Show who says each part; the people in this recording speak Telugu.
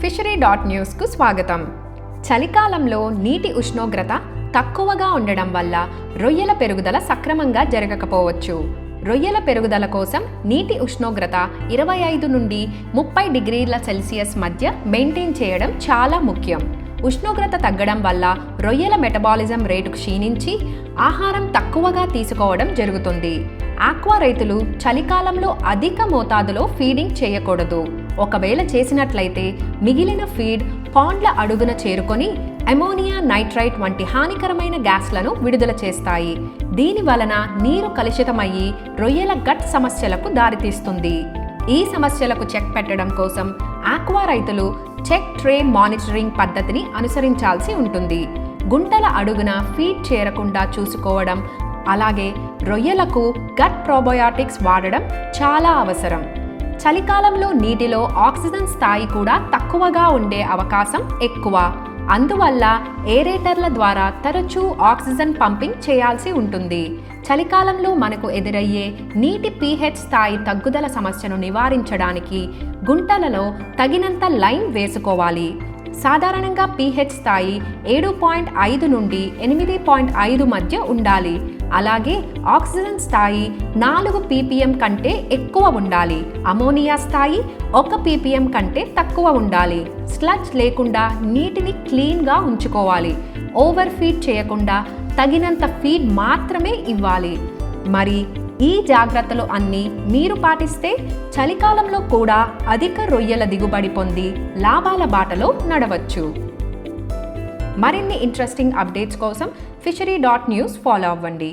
Speaker 1: fishery.news కు స్వాగతం. చలికాలంలో నీటి ఉష్ణోగ్రత తక్కువగా ఉండడం వల్ల రొయ్యల పెరుగుదల సక్రమంగా జరగకపోవచ్చు. రొయ్యల పెరుగుదల కోసం నీటి ఉష్ణోగ్రత 25 నుండి 30 డిగ్రీల సెల్సియస్ మధ్య మెయింటైన్ చేయడం చాలా ముఖ్యం. ఉష్ణోగ్రత తగ్గడం వల్ల రొయ్యల మెటబాలిజం రేటు క్షీణించి ఆహారం తక్కువగా తీసుకోవడం జరుగుతుంది. ఆక్వా రైతులు చలికాలంలో అధిక మోతాదులో ఫీడింగ్ చేయకూడదు. ఒకవేళ చేసినట్లయితే మిగిలిన ఫీడ్ పాండ్ల అడుగున చేరుకొని అమోనియా నైట్రైట్ వంటి హానికరమైన గ్యాస్లను విడుదల చేస్తాయి. దీని వలన నీరు కలుషితమయ్యి రొయ్యల గట్ సమస్యలకు దారితీస్తుంది. ఈ సమస్యలకు చెక్ పెట్టడం కోసం ఆక్వా రైతులు చెక్ ట్రే మానిటరింగ్ పద్ధతిని అనుసరించాల్సి ఉంటుంది. గుంటల అడుగున ఫీడ్ చేరకుండా చూసుకోవడం, అలాగే రొయ్యలకు గట్ ప్రోబయోటిక్స్ వాడడం చాలా అవసరం. చలికాలంలో నీటిలో ఆక్సిజన్ స్థాయి కూడా తక్కువగా ఉండే అవకాశం ఎక్కువ. అందువల్ల ఏరేటర్ల ద్వారా తరచూ ఆక్సిజన్ పంపింగ్ చేయాల్సి ఉంటుంది. చలికాలంలో మనకు ఎదురయ్యే నీటి pH స్థాయి తగ్గుదల సమస్యను నివారించడానికి గుంటలలో తగినంత లైమ్ వేసుకోవాలి. సాధారణంగా pH స్థాయి 7.5 నుండి 8.5 మధ్య ఉండాలి. అలాగే ఆక్సిజన్ స్థాయి 4 ppm కంటే ఎక్కువ ఉండాలి. అమోనియా స్థాయి 1 ppm కంటే తక్కువ ఉండాలి. స్లడ్జ్ లేకుండా నీటిని క్లీన్గా ఉంచుకోవాలి. ఓవర్ ఫీడ్ చేయకుండా తగినంత ఫీడ్ మాత్రమే ఇవ్వాలి. మరి ఈ జాగ్రత్తలు అన్నీ మీరు పాటిస్తే చలికాలంలో కూడా అధిక రొయ్యల దిగుబడి పొంది లాభాల బాటలో నడవచ్చు. మరిన్ని ఇంట్రెస్టింగ్ అప్డేట్స్ కోసం fishery.news ఫాలో అవ్వండి.